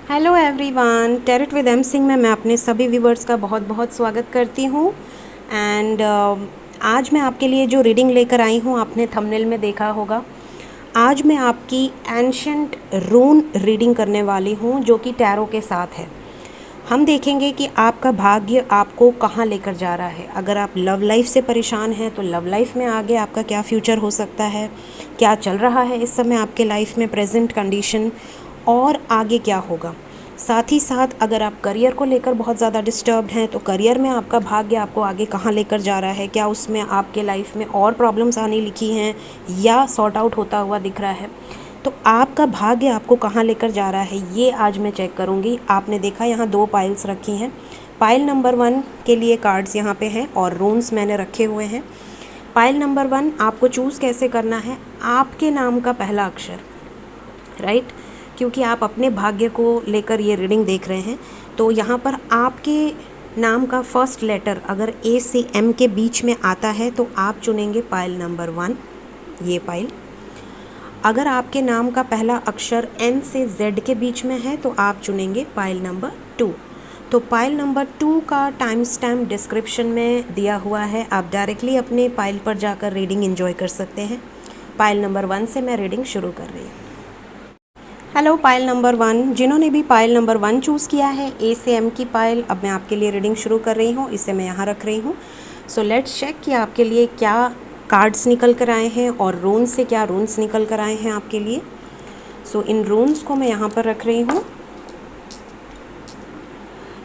Hello everyone, टेरेट with M Singh में मैं अपने सभी व्यूवर्स का बहुत बहुत स्वागत करती हूँ। एंड आज मैं आपके लिए जो रीडिंग लेकर आई हूँ, आपने थंबनेल में देखा होगा। आज मैं आपकी एंशंट रून रीडिंग करने वाली हूँ, जो कि टैरो के साथ है। हम देखेंगे कि आपका भाग्य आपको कहाँ लेकर जा रहा है। अगर आप लव लाइफ से परेशान हैं तो लव लाइफ में आगे आपका क्या फ्यूचर हो सकता है, क्या चल रहा है इस समय आपके लाइफ में प्रेजेंट कंडीशन, और आगे क्या होगा। साथ ही साथ अगर आप करियर को लेकर बहुत ज़्यादा डिस्टर्ब्ड हैं तो करियर में आपका भाग्य आपको आगे कहाँ लेकर जा रहा है, क्या उसमें आपके लाइफ में और प्रॉब्लम्स आने लिखी हैं या सॉर्ट आउट होता हुआ दिख रहा है। तो आपका भाग्य आपको कहाँ लेकर जा रहा है, ये आज मैं चेक करूँगी। आपने देखा यहाँ 2 पाइल्स रखी हैं। पाइल नंबर 1 के लिए कार्ड्स यहाँ पे हैं और रून्स मैंने रखे हुए हैं। पाइल नंबर 1 आपको चूज़ कैसे करना है, आपके नाम का पहला अक्षर, राइट। क्योंकि आप अपने भाग्य को लेकर ये रीडिंग देख रहे हैं, तो यहाँ पर आपके नाम का फर्स्ट लेटर अगर ए से एम के बीच में आता है तो आप चुनेंगे पाइल नंबर 1, ये पाइल। अगर आपके नाम का पहला अक्षर एन से जेड के बीच में है तो आप चुनेंगे पाइल नंबर 2। तो पाइल नंबर 2 का टाइम स्टैम्प डिस्क्रिप्शन में दिया हुआ है, आप डायरेक्टली अपने पाइल पर जाकर रीडिंग एंजॉय कर सकते हैं। पाइल नंबर 1 से मैं रीडिंग शुरू कर रही हूँ। हेलो पाइल नंबर 1, जिन्होंने भी पाइल नंबर 1 चूज़ किया है, ए से एम की पाइल, अब मैं आपके लिए रीडिंग शुरू कर रही हूँ। इसे मैं यहाँ रख रही हूँ। सो लेट्स चेक कि आपके लिए क्या कार्ड्स निकल कर आए हैं और रून्स से क्या रून्स निकल कर आए हैं आपके लिए। सो इन रून्स को मैं यहाँ पर रख रही हूँ।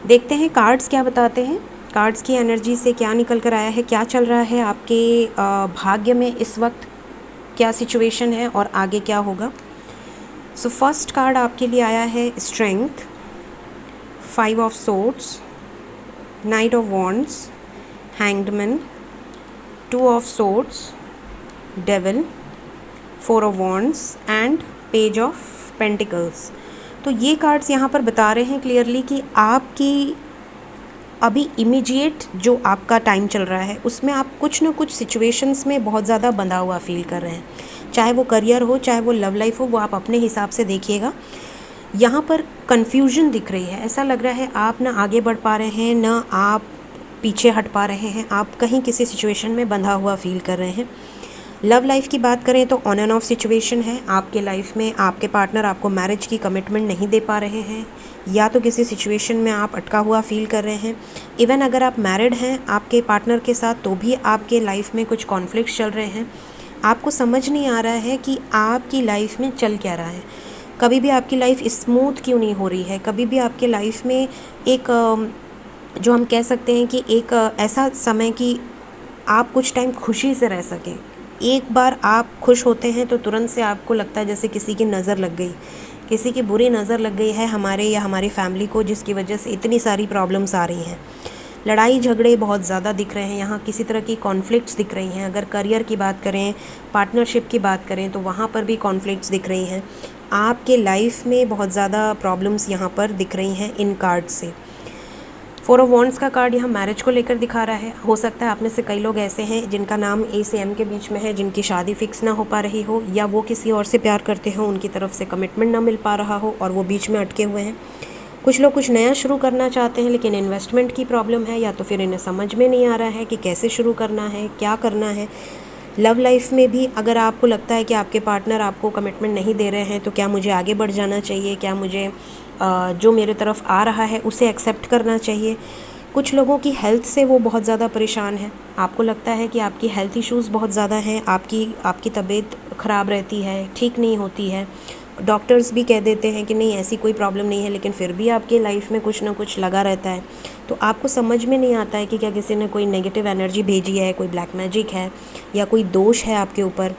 देखते हैं कार्ड्स क्या बताते हैं, कार्ड्स की एनर्जी से क्या निकल कर आया है, क्या चल रहा है आपके भाग्य में इस वक्त, क्या सिचुएशन है और आगे क्या होगा। सो फर्स्ट कार्ड आपके लिए आया है strength, 5 of swords, night of wands, hanged man, 2 of swords, devil, 4 of wands and page of pentacles. तो ये कार्ड्स यहाँ पर बता रहे हैं क्लियरली कि आपकी अभी इमीडिएट जो आपका टाइम चल रहा है उसमें आप कुछ ना कुछ सिचुएशंस में बहुत ज़्यादा बंधा हुआ फील कर रहे हैं। चाहे वो करियर हो, चाहे वो लव लाइफ हो, वो आप अपने हिसाब से देखिएगा। यहाँ पर कन्फ्यूजन दिख रही है, ऐसा लग रहा है आप ना आगे बढ़ पा रहे हैं, ना आप पीछे हट पा रहे हैं, आप कहीं किसी सिचुएशन में बंधा हुआ फील कर रहे हैं। लव लाइफ की बात करें तो ऑन एंड ऑफ सिचुएशन है आपके लाइफ में। आपके पार्टनर आपको मैरिज की कमिटमेंट नहीं दे पा रहे हैं, या तो किसी सिचुएशन में आप अटका हुआ फील कर रहे हैं। इवन अगर आप मैरिड हैं आपके पार्टनर के साथ, तो भी आपके लाइफ में कुछ कॉन्फ्लिक्ट्स चल रहे हैं। आपको समझ नहीं आ रहा है कि आपकी लाइफ में चल क्या रहा है। कभी भी आपकी लाइफ स्मूथ क्यों नहीं हो रही है, कभी भी आपके लाइफ में एक जो हम कह सकते हैं कि एक ऐसा समय कि आप कुछ टाइम खुशी से रह सकें। एक बार आप खुश होते हैं तो तुरंत से आपको लगता है जैसे किसी की नज़र लग गई, किसी की बुरी नज़र लग गई है हमारे या हमारी फैमिली को, जिसकी वजह से इतनी सारी प्रॉब्लम्स आ रही हैं। लड़ाई झगड़े बहुत ज़्यादा दिख रहे हैं यहाँ, किसी तरह की कॉन्फ्लिक्ट्स दिख रही हैं। अगर करियर की बात करें, पार्टनरशिप की बात करें, तो वहाँ पर भी कॉन्फ्लिक्ट्स दिख रही हैं। आपके लाइफ में बहुत ज़्यादा प्रॉब्लम्स यहाँ पर दिख रही हैं इन कार्ड से। 4 ऑफ वॉन्ड्स का कार्ड यहाँ मैरिज को लेकर दिखा रहा है। हो सकता है आप में से कई लोग ऐसे हैं जिनका नाम ए से एम के बीच में है, जिनकी शादी फिक्स ना हो पा रही हो, या वो किसी और से प्यार करते हो, उनकी तरफ से कमिटमेंट ना मिल पा रहा हो और वो बीच में अटके हुए हैं। कुछ लोग कुछ नया शुरू करना चाहते हैं लेकिन इन्वेस्टमेंट की प्रॉब्लम है, या तो फिर इन्हें समझ में नहीं आ रहा है कि कैसे शुरू करना है, क्या करना है। लव लाइफ में भी अगर आपको लगता है कि आपके पार्टनर आपको कमिटमेंट नहीं दे रहे हैं, तो क्या मुझे आगे बढ़ जाना चाहिए, क्या मुझे जो मेरे तरफ आ रहा है उसे एक्सेप्ट करना चाहिए। कुछ लोगों की हेल्थ से वो बहुत ज़्यादा परेशान है। आपको लगता है कि आपकी हेल्थ इश्यूज़ बहुत ज़्यादा हैं, आपकी तबीयत ख़राब रहती है, ठीक नहीं होती है। डॉक्टर्स भी कह देते हैं कि नहीं ऐसी कोई प्रॉब्लम नहीं है, लेकिन फिर भी आपके लाइफ में कुछ ना कुछ लगा रहता है। तो आपको समझ में नहीं आता है कि क्या किसी ने कोई नेगेटिव एनर्जी भेजी है, कोई ब्लैक मैजिक है, या कोई दोष है आपके ऊपर।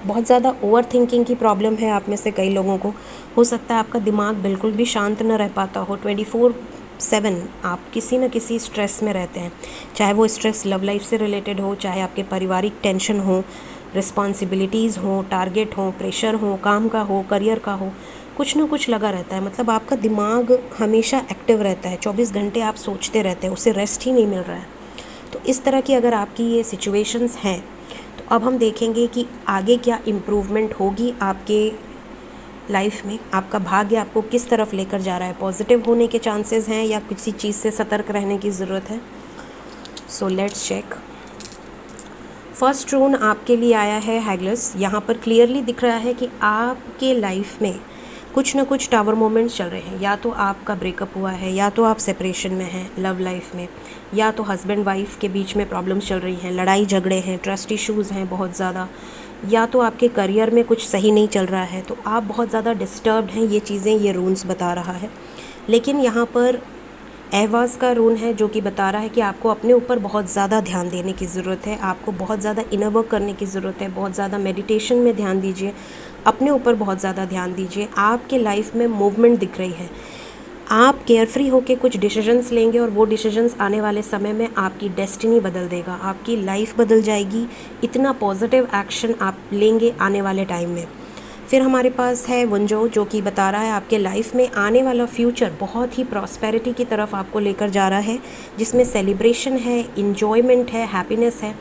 बहुत ज़्यादा ओवर थिंकिंग की प्रॉब्लम है आप में से कई लोगों को। हो सकता है आपका दिमाग बिल्कुल भी शांत न रह पाता हो, 24/7 आप किसी न किसी स्ट्रेस में रहते हैं। चाहे वो स्ट्रेस लव लाइफ से रिलेटेड हो, चाहे आपके पारिवारिक टेंशन हो, रिस्पॉन्सिबिलिटीज़ हो, टारगेट हो, प्रेशर हो, काम का हो, करियर का हो, कुछ ना कुछ लगा रहता है। मतलब आपका दिमाग हमेशा एक्टिव रहता है, 24 घंटे आप सोचते रहते हैं, उसे रेस्ट ही नहीं मिल रहा है। तो इस तरह की अगर आपकी ये सिचुएशंस हैं, तो अब हम देखेंगे कि आगे क्या इम्प्रूवमेंट होगी आपके लाइफ में आपका भाग्य आपको किस तरफ लेकर जा रहा है, पॉजिटिव होने के चांसेस हैं या किसी चीज़ से सतर्क रहने की ज़रूरत है। So let's check. First round आपके लिए आया है हैगलस। यहाँ पर क्लियरली दिख रहा है कि आपके लाइफ में कुछ ना कुछ टावर मोमेंट्स चल रहे हैं। या तो आपका ब्रेकअप हुआ है, या तो आप सेपरेशन में हैं लव लाइफ में, या तो हस्बैंड वाइफ के बीच में प्रॉब्लम्स चल रही हैं, लड़ाई झगड़े हैं, ट्रस्ट इश्यूज़ हैं बहुत ज़्यादा, या तो आपके करियर में कुछ सही नहीं चल रहा है, तो आप बहुत ज़्यादा डिस्टर्ब्ड हैं। ये चीज़ें ये रून्स बता रहा है। लेकिन यहाँ पर एहवाज़ का रून है जो कि बता रहा है कि आपको अपने ऊपर बहुत ज़्यादा ध्यान देने की ज़रूरत है, आपको बहुत ज़्यादा इनर वर्क करने की ज़रूरत है, बहुत ज़्यादा मेडिटेशन में ध्यान दीजिए, अपने ऊपर बहुत ज़्यादा ध्यान दीजिए। आपके लाइफ में मूवमेंट दिख रही है, आप केयरफ्री होकर कुछ डिसीजंस लेंगे और वो डिसीजंस आने वाले समय में आपकी डेस्टिनी बदल देगा, आपकी लाइफ बदल जाएगी। इतना पॉजिटिव एक्शन आप लेंगे आने वाले टाइम में। फिर हमारे पास है वंजो जो कि बता रहा है आपके लाइफ में आने वाला फ्यूचर बहुत ही प्रॉस्पेरिटी की तरफ आपको लेकर जा रहा है, जिसमें सेलिब्रेशन है, इन्जॉयमेंट है, हैप्पीनेस है।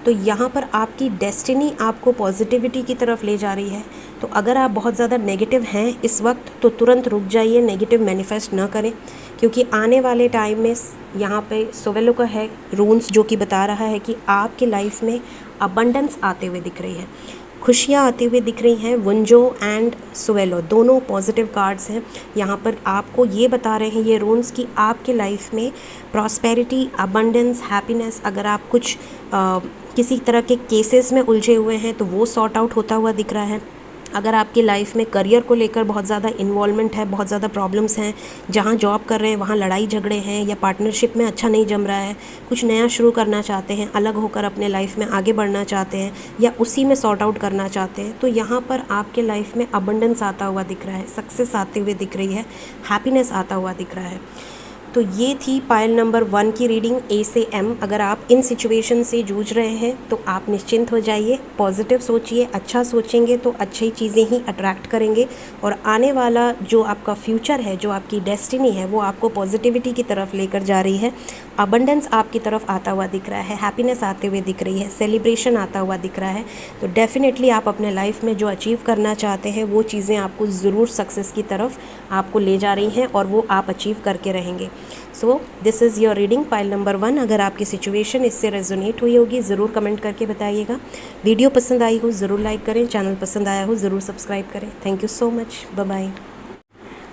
तो यहाँ पर आपकी डेस्टिनी आपको पॉजिटिविटी की तरफ ले जा रही है। तो अगर आप बहुत ज़्यादा नेगेटिव हैं इस वक्त तो तुरंत रुक जाइए, नेगेटिव मैनिफेस्ट ना करें, क्योंकि आने वाले टाइम में यहाँ पे सोवेलो का है रून्स जो कि बता रहा है कि आपके लाइफ में अबंडेंस आते हुए दिख रही है, खुशियाँ आती हुई दिख रही हैं। वंजो एंड सोवेलो दोनों पॉजिटिव कार्ड्स हैं। यहाँ पर आपको ये बता रहे हैं ये रून्स कि आपके लाइफ में प्रॉस्पेरिटी, अबंडेंस, हैप्पीनेस, अगर आप कुछ किसी तरह के केसेस में उलझे हुए हैं तो वो सॉर्ट आउट होता हुआ दिख रहा है। अगर आपकी लाइफ में करियर को लेकर बहुत ज़्यादा इन्वॉल्वमेंट है, बहुत ज़्यादा प्रॉब्लम्स हैं, जहाँ जॉब कर रहे हैं वहाँ लड़ाई झगड़े हैं, या पार्टनरशिप में अच्छा नहीं जम रहा है, कुछ नया शुरू करना चाहते हैं, अलग होकर अपने लाइफ में आगे बढ़ना चाहते हैं, या उसी में सॉर्ट आउट करना चाहते हैं, तो यहाँ पर आपके लाइफ में अबंडेंस आता हुआ दिख रहा है, सक्सेस आते हुए दिख रही है, हैप्पीनेस आता हुआ दिख रहा है। तो ये थी पायल नंबर 1 की रीडिंग ए से एम। अगर आप इन सिचुएशन से जूझ रहे हैं तो आप निश्चिंत हो जाइए, पॉजिटिव सोचिए, अच्छा सोचेंगे तो अच्छी चीज़ें ही अट्रैक्ट करेंगे, और आने वाला जो आपका फ्यूचर है, जो आपकी डेस्टिनी है, वो आपको पॉजिटिविटी की तरफ लेकर जा रही है। अबंडेंस आपकी तरफ आता हुआ दिख रहा है, हैप्पीनेस आते हुए दिख रही है, सेलिब्रेशन आता हुआ दिख रहा है। तो डेफिनेटली आप अपने लाइफ में जो अचीव करना चाहते हैं वो चीज़ें आपको ज़रूर सक्सेस की तरफ आपको ले जा रही हैं, और वो आप अचीव करके रहेंगे। So this is your reading pile number 1। अगर आपकी सिचुएशन इससे रेजोनेट हुई होगी ज़रूर कमेंट करके बताइएगा। वीडियो पसंद आई हो ज़रूर लाइक करें, चैनल पसंद आया हो ज़रूर सब्सक्राइब करें। Thank you so much, bye bye.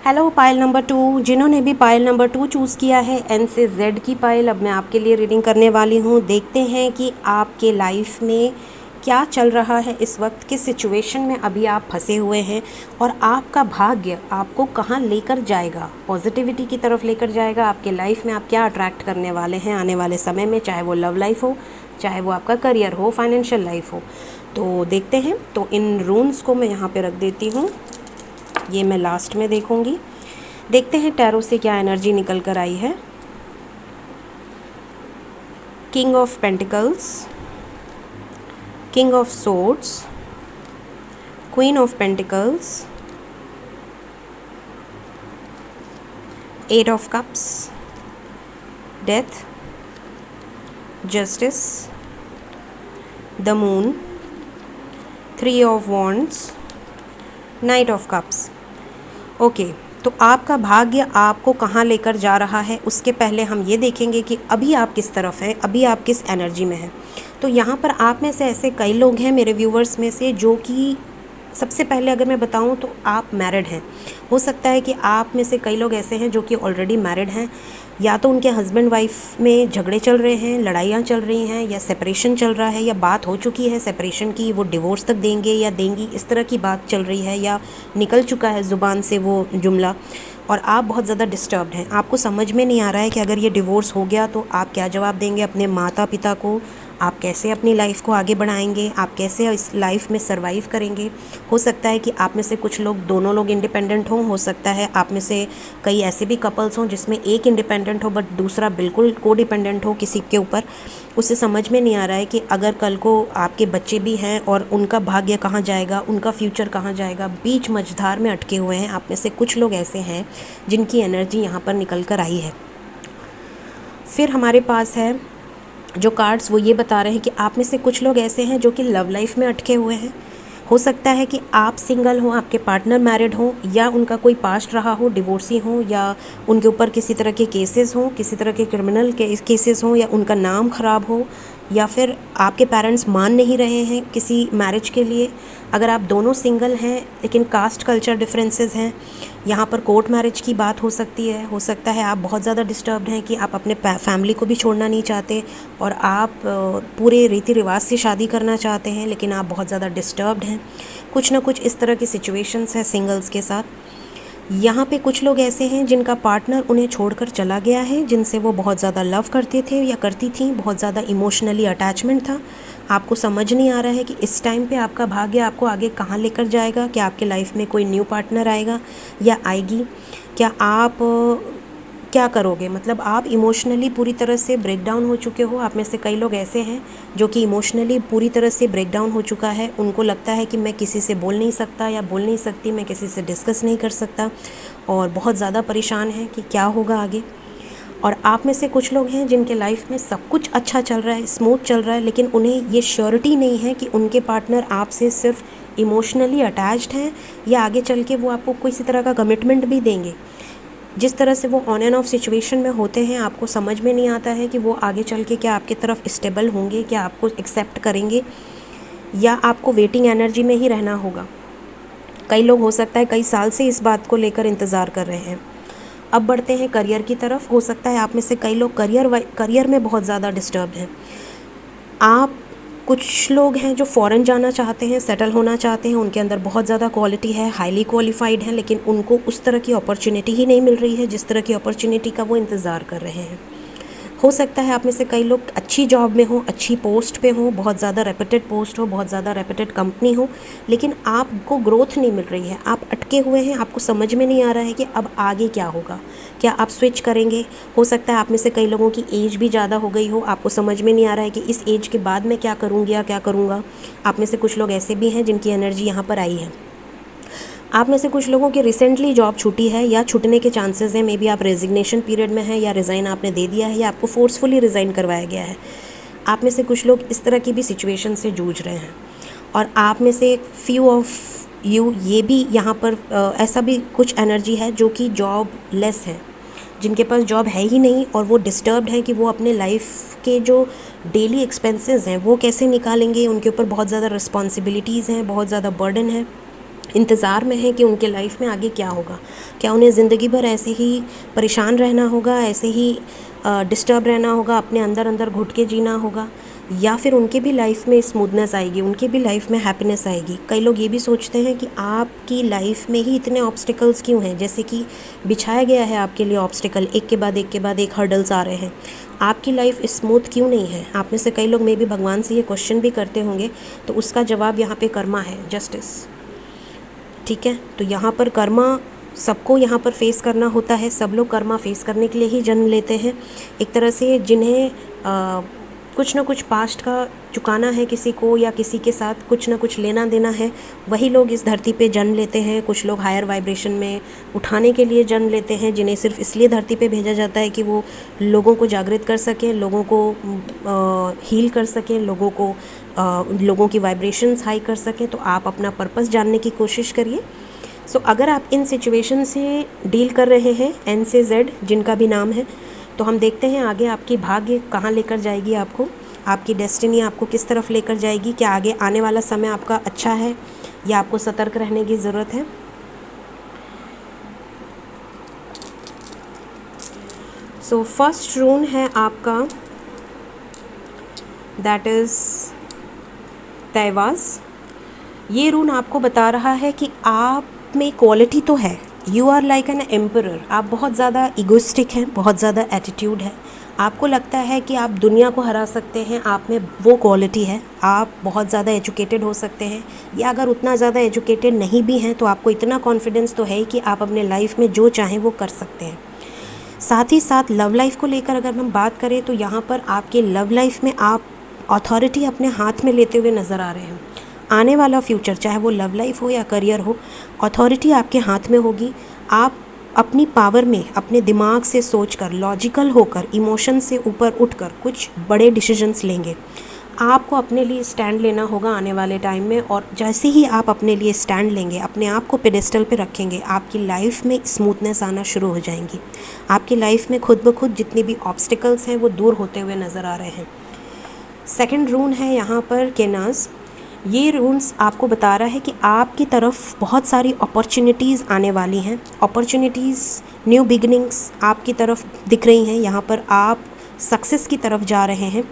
Hello pile number 2, जिन्होंने भी पाइल नंबर 2 चूज़ किया है, एन से जेड की पाइल, अब मैं आपके लिए रीडिंग करने वाली हूँ। देखते हैं कि आपके लाइफ में क्या चल रहा है इस वक्त, किस सिचुएशन में अभी आप फंसे हुए हैं, और आपका भाग्य आपको कहाँ लेकर जाएगा, पॉजिटिविटी की तरफ लेकर जाएगा। आपके लाइफ में आप क्या अट्रैक्ट करने वाले हैं आने वाले समय में, चाहे वो लव लाइफ हो, चाहे वो आपका करियर हो, फाइनेंशियल लाइफ हो। तो देखते हैं। तो इन रून्स को मैं यहाँ पे रख देती हूँ, ये मैं लास्ट में देखूँगी। देखते हैं टैरो से क्या एनर्जी निकल कर आई है। King of pentacles, King of Swords, Queen of Pentacles, Eight of Cups, Death, Justice, the Moon, Three of Wands, Knight of Cups। Okay, तो आपका भाग्य आपको कहाँ लेकर जा रहा है उसके पहले हम ये देखेंगे कि अभी आप किस तरफ हैं, अभी आप किस एनर्जी में हैं। तो यहाँ पर आप में से ऐसे कई लोग हैं मेरे व्यूवर्स में से जो कि, सबसे पहले अगर मैं बताऊँ तो आप मैरिड हैं। हो सकता है कि आप में से कई लोग ऐसे हैं जो कि ऑलरेडी मैरिड हैं, या तो उनके हस्बैंड वाइफ में झगड़े चल रहे हैं, लड़ाइयाँ चल रही हैं, या सेपरेशन चल रहा है, या बात हो चुकी है सेपरेशन की, वो डिवोर्स तक देंगे या देंगी, इस तरह की बात चल रही है, या निकल चुका है ज़ुबान से वो जुमला, और आप बहुत ज़्यादा डिस्टर्ब्ड हैं। आपको समझ में नहीं आ रहा है कि अगर ये डिवोर्स हो गया तो आप क्या जवाब देंगे अपने माता पिता को, आप कैसे अपनी लाइफ को आगे बढ़ाएंगे, आप कैसे इस लाइफ में सर्वाइव करेंगे। हो सकता है कि आप में से कुछ लोग, दोनों लोग इंडिपेंडेंट हों, हो सकता है आप में से कई ऐसे भी कपल्स हों जिसमें एक इंडिपेंडेंट हो बट दूसरा बिल्कुल को डिपेंडेंट हो किसी के ऊपर। उसे समझ में नहीं आ रहा है कि अगर कल को आपके बच्चे भी हैं और उनका भाग्य कहाँ जाएगा, उनका फ्यूचर कहाँ जाएगा, बीच मझधार में अटके हुए हैं। आप में से कुछ लोग ऐसे हैं जिनकी एनर्जी यहाँ पर निकल कर आई है। फिर हमारे पास है जो कार्ड्स, वो ये बता रहे हैं कि आप में से कुछ लोग ऐसे हैं जो कि लव लाइफ में अटके हुए हैं। हो सकता है कि आप सिंगल हो, आपके पार्टनर मैरिड हो, या उनका कोई पास्ट रहा हो, डिवोर्सी हो, या उनके ऊपर किसी तरह के केसेस हों, किसी तरह के क्रिमिनल केसेस हों, या उनका नाम ख़राब हो, या फिर आपके पेरेंट्स मान नहीं रहे हैं किसी मैरिज के लिए। अगर आप दोनों सिंगल हैं लेकिन कास्ट कल्चर डिफरेंसेस हैं, यहाँ पर कोर्ट मैरिज की बात हो सकती है। हो सकता है आप बहुत ज़्यादा डिस्टर्ब्ड हैं कि आप अपने फैमिली को भी छोड़ना नहीं चाहते और आप पूरे रीति रिवाज से शादी करना चाहते हैं, लेकिन आप बहुत ज़्यादा डिस्टर्ब्ड हैं। कुछ ना कुछ इस तरह की सिचुएशंस है सिंगल्स के साथ। यहाँ पे कुछ लोग ऐसे हैं जिनका पार्टनर उन्हें छोड़कर चला गया है, जिनसे वो बहुत ज़्यादा लव करते थे या करती थी, बहुत ज़्यादा इमोशनली अटैचमेंट था। आपको समझ नहीं आ रहा है कि इस टाइम पे आपका भाग्य आपको आगे कहाँ लेकर जाएगा। क्या आपके लाइफ में कोई न्यू पार्टनर आएगा या आएगी? क्या आप क्या करोगे? मतलब आप इमोशनली पूरी तरह से ब्रेक डाउन हो चुके हो। आप में से कई लोग ऐसे हैं जो कि इमोशनली पूरी तरह से ब्रेक डाउन हो चुका है। उनको लगता है कि मैं किसी से बोल नहीं सकता या बोल नहीं सकती, मैं किसी से डिस्कस नहीं कर सकता, और बहुत ज़्यादा परेशान है कि क्या होगा आगे। और आप में से कुछ लोग हैं जिनके लाइफ में सब कुछ अच्छा चल रहा है, स्मूथ चल रहा है, लेकिन उन्हें ये श्योरिटी नहीं है कि उनके पार्टनर आपसे सिर्फ इमोशनली अटैच्ड हैं या आगे चल के वो आपको किसी तरह का कमिटमेंट भी देंगे। जिस तरह से वो ऑन एंड ऑफ सिचुएशन में होते हैं, आपको समझ में नहीं आता है कि वो आगे चल के क्या आपकी तरफ स्टेबल होंगे, क्या आपको एक्सेप्ट करेंगे, या आपको वेटिंग एनर्जी में ही रहना होगा। कई लोग हो सकता है कई साल से इस बात को लेकर इंतज़ार कर रहे हैं। अब बढ़ते हैं करियर की तरफ। हो सकता है आप में से कई लोग करियर में बहुत ज़्यादा डिस्टर्ब्ड हैं। आप कुछ लोग हैं जो फ़ॉरेन जाना चाहते हैं, सेटल होना चाहते हैं, उनके अंदर बहुत ज़्यादा क्वालिटी है, हाईली क्वालिफाइड हैं, लेकिन उनको उस तरह की अपॉर्चुनिटी ही नहीं मिल रही है जिस तरह की अपॉर्चुनिटी का वो इंतज़ार कर रहे हैं। हो सकता है आप में से कई लोग अच्छी जॉब में हो, अच्छी पोस्ट पे हो, बहुत ज़्यादा रेपुटेड पोस्ट हो, बहुत ज़्यादा रेपुटेड कंपनी हो, लेकिन आपको ग्रोथ नहीं मिल रही है, आप अटके हुए हैं। आपको समझ में नहीं आ रहा है कि अब आगे क्या होगा, क्या आप स्विच करेंगे। हो सकता है आप में से कई लोगों की एज भी ज़्यादा हो गई हो, आपको समझ में नहीं आ रहा है कि इस एज के बाद मैं क्या करूँगी या क्या करूँगा। आप में से कुछ लोग ऐसे भी हैं जिनकी एनर्जी यहाँ पर आई है। आप में से कुछ लोगों की रिसेंटली जॉब छूटी है या छूटने के चांसेस हैं। मे बी आप रेजिग्नेशन पीरियड में हैं या रिज़ाइन आपने दे दिया है या आपको फोर्सफुली रिज़ाइन करवाया गया है। आप में से कुछ लोग इस तरह की भी सिचुएशन से जूझ रहे हैं। और आप में से फ्यू ऑफ यू ये भी यहाँ पर ऐसा भी कुछ एनर्जी है जो कि जॉब लेस है, जिनके पास जॉब है ही नहीं और वो डिस्टर्ब्ड हैं कि वो अपने लाइफ के जो डेली एक्सपेंसेस हैं वो कैसे निकालेंगे। उनके ऊपर बहुत ज़्यादा रिस्पॉन्सिबिलिटीज़ हैं, बहुत ज़्यादा बर्डन है। इंतज़ार में है कि उनके लाइफ में आगे क्या होगा। क्या उन्हें ज़िंदगी भर ऐसे ही परेशान रहना होगा, ऐसे ही डिस्टर्ब रहना होगा, अपने अंदर अंदर घुट के जीना होगा, या फिर उनके भी लाइफ में स्मूथनेस आएगी, उनके भी लाइफ में हैप्पीनेस आएगी। कई लोग ये भी सोचते हैं कि आपकी लाइफ में ही इतने ऑब्स्टिकल्स क्यों हैं, जैसे कि बिछाया गया है आपके लिए ऑब्स्टिकल, एक के बाद एक के बाद एक हर्डल्स आ रहे हैं। आपकी लाइफ स्मूथ क्यों नहीं है? आप में से कई लोग मे भी भगवान से ये क्वेश्चन भी करते होंगे, तो उसका जवाब यहाँ पे कर्मा है, जस्टिस। ठीक है, तो यहाँ पर कर्मा सबको यहाँ पर फेस करना होता है। सब लोग कर्मा फेस करने के लिए ही जन्म लेते हैं। एक तरह से जिन्हें कुछ ना कुछ पास्ट का चुकाना है किसी को, या किसी के साथ कुछ ना कुछ लेना देना है, वही लोग इस धरती पे जन्म लेते हैं। कुछ लोग हायर वाइब्रेशन में उठाने के लिए जन्म लेते हैं, जिन्हें सिर्फ इसलिए धरती पे भेजा जाता है कि वो लोगों को जागृत कर सकें, लोगों को हील कर सकें, लोगों की वाइब्रेशंस हाई कर सकें। तो आप अपना पर्पस जानने की कोशिश करिए। सो अगर आप इन सिचुएशन से डील कर रहे हैं, एन से जेड जिनका भी नाम है, तो हम देखते हैं आगे आपकी भाग्य कहाँ लेकर जाएगी आपको, आपकी डेस्टिनी आपको किस तरफ लेकर जाएगी। क्या आगे आने वाला समय आपका अच्छा है या आपको सतर्क रहने की ज़रूरत है। सो फर्स्ट रून है आपका, दैट इज़ तैवाज़। ये रून आपको बता रहा है कि आप में क्वालिटी तो है, you are like an emperor. आप बहुत ज़्यादा इगोइस्टिक हैं, बहुत ज़्यादा एटीट्यूड है, आपको लगता है कि आप दुनिया को हरा सकते हैं, आप में वो क्वालिटी है। आप बहुत ज़्यादा एजुकेटेड हो सकते हैं, या अगर उतना ज़्यादा एजुकेटेड नहीं भी हैं तो आपको इतना कॉन्फिडेंस तो है कि आप अपने लाइफ में जो चाहें वो कर सकते हैं। साथ ही साथ लव लाइफ को लेकर अगर हम बात करें तो यहाँ पर आपके लव लाइफ में आप अथॉरिटी अपने हाथ में लेते हुए नज़र आ रहे हैं। आने वाला फ्यूचर, चाहे वो लव लाइफ हो या करियर हो, अथॉरिटी आपके हाथ में होगी। आप अपनी पावर में, अपने दिमाग से सोचकर, लॉजिकल होकर, इमोशन से ऊपर उठकर कुछ बड़े डिसीजंस लेंगे। आपको अपने लिए स्टैंड लेना होगा आने वाले टाइम में, और जैसे ही आप अपने लिए स्टैंड लेंगे, अपने आप को पेडेस्टल पे रखेंगे, आपकी लाइफ में स्मूथनेस आना शुरू हो जाएंगी। आपकी लाइफ में खुद ब खुद जितनी भी ऑब्स्टिकल्स हैं वो दूर होते हुए नज़र आ रहे हैं। सेकंड रून है यहाँ पर केनाज। ये रून्स आपको बता रहा है कि आपकी तरफ बहुत सारी अपॉर्चुनिटीज़ आने वाली हैं। अपॉर्चुनिटीज़, न्यू बिगनिंग्स आपकी तरफ दिख रही हैं। यहाँ पर आप सक्सेस की तरफ जा रहे हैं।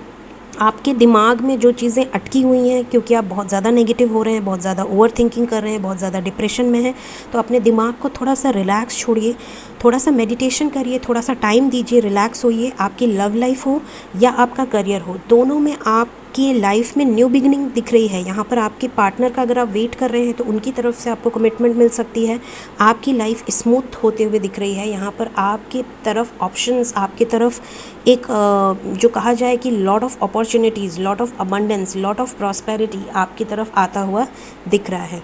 आपके दिमाग में जो चीज़ें अटकी हुई हैं, क्योंकि आप बहुत ज़्यादा नेगेटिव हो रहे हैं, बहुत ज़्यादा ओवर थिंकिंग कर रहे हैं, बहुत ज़्यादा डिप्रेशन में हैं, तो अपने दिमाग को थोड़ा सा रिलैक्स छोड़िए, थोड़ा सा मेडिटेशन करिए, थोड़ा सा टाइम दीजिए, रिलैक्स होइए। आपकी लव लाइफ हो या आपका करियर हो, दोनों में आपकी लाइफ में न्यू बिगनिंग दिख रही है। यहाँ पर आपके पार्टनर का अगर आप वेट कर रहे हैं तो उनकी तरफ से आपको कमिटमेंट मिल सकती है। आपकी लाइफ स्मूथ होते हुए दिख रही है। यहाँ पर आपकी तरफ ऑप्शंस, आपकी तरफ एक जो कहा जाए कि lot of opportunities, lot of abundance, lot of prosperity आपकी तरफ आता हुआ दिख रहा है।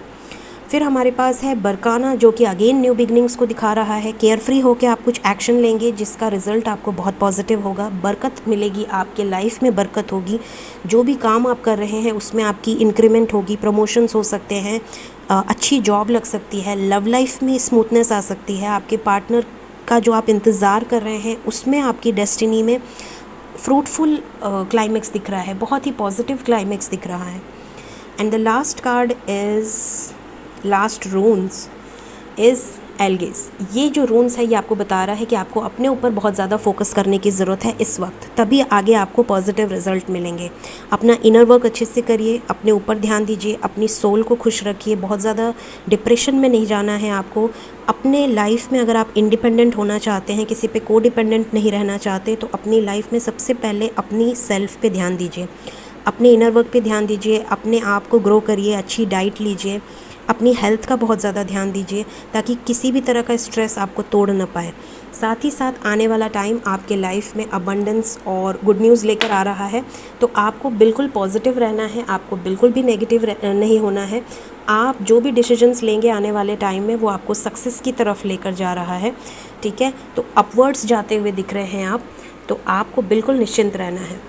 फिर हमारे पास है बरकाना, जो कि अगेन न्यू बिगनिंग्स को दिखा रहा है। केयर फ्री होकर आप कुछ एक्शन लेंगे जिसका रिजल्ट आपको बहुत पॉजिटिव होगा। बरकत मिलेगी, आपके लाइफ में बरकत होगी। जो भी काम आप कर रहे हैं उसमें आपकी इंक्रीमेंट होगी, प्रमोशंस हो सकते हैं, अच्छी जॉब लग सकती है, लव लाइफ में स्मूथनेस आ सकती है। आपके पार्टनर का जो आप इंतज़ार कर रहे हैं उसमें आपकी डेस्टिनी में फ्रूटफुल क्लाइमेक्स दिख रहा है, बहुत ही पॉजिटिव क्लाइमेक्स दिख रहा है। And the last card is, last runes is Algiz. ये जो रून्स है ये आपको बता रहा है कि आपको अपने ऊपर बहुत ज़्यादा फोकस करने की ज़रूरत है इस वक्त, तभी आगे आपको पॉजिटिव रिजल्ट मिलेंगे। अपना इनर वर्क अच्छे से करिए, अपने ऊपर ध्यान दीजिए, अपनी सोल को खुश रखिए। बहुत ज़्यादा डिप्रेशन में नहीं जाना है आपको। अपने लाइफ में अगर आप इंडिपेंडेंट होना चाहते हैं, किसी पे को डिपेंडेंट नहीं रहना चाहते, तो अपनी लाइफ में सबसे पहले अपनी सेल्फ पे ध्यान दीजिए, अपने इनर वर्क पे ध्यान दीजिए, अपने आप को ग्रो करिए, अच्छी डाइट लीजिए, अपनी हेल्थ का बहुत ज़्यादा ध्यान दीजिए ताकि किसी भी तरह का स्ट्रेस आपको तोड़ न पाए। साथ ही साथ आने वाला टाइम आपके लाइफ में अबंडेंस और गुड न्यूज़ लेकर आ रहा है, तो आपको बिल्कुल पॉजिटिव रहना है, आपको बिल्कुल भी नेगेटिव नहीं होना है। आप जो भी डिसीजंस लेंगे आने वाले टाइम में वो आपको सक्सेस की तरफ लेकर जा रहा है, ठीक है। तो अपवर्ड्स जाते हुए दिख रहे हैं आप, तो आपको बिल्कुल निश्चिंत रहना है।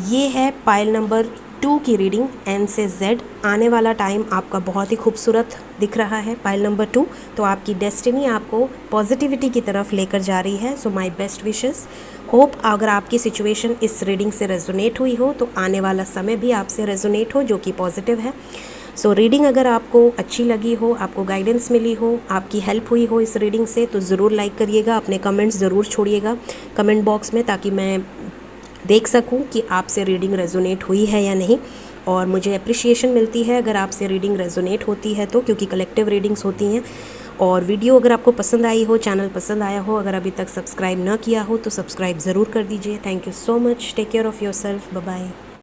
ये है पाइल नंबर 2 की रीडिंग, एन से जेड। आने वाला टाइम आपका बहुत ही खूबसूरत दिख रहा है, पाइल नंबर 2। तो आपकी डेस्टिनी आपको पॉजिटिविटी की तरफ लेकर जा रही है। So my best wishes. Hope अगर आपकी सिचुएशन इस रीडिंग से रेजोनेट हुई हो तो आने वाला समय भी आपसे रेजोनेट हो, जो कि पॉजिटिव है। सो रीडिंग अगर आपको अच्छी लगी हो, आपको गाइडेंस मिली हो, आपकी हेल्प हुई हो इस रीडिंग से, तो ज़रूर लाइक करिएगा, अपने कमेंट्स ज़रूर छोड़िएगा कमेंट बॉक्स में, ताकि मैं देख सकूं कि आपसे रीडिंग रेजोनेट हुई है या नहीं। और मुझे अप्रिशिएशन मिलती है अगर आपसे रीडिंग रेजोनेट होती है तो, क्योंकि कलेक्टिव रीडिंग्स होती हैं। और वीडियो अगर आपको पसंद आई हो, चैनल पसंद आया हो, अगर अभी तक सब्सक्राइब ना किया हो तो सब्सक्राइब ज़रूर कर दीजिए। Thank you so much. Take care of yourself. Bye bye.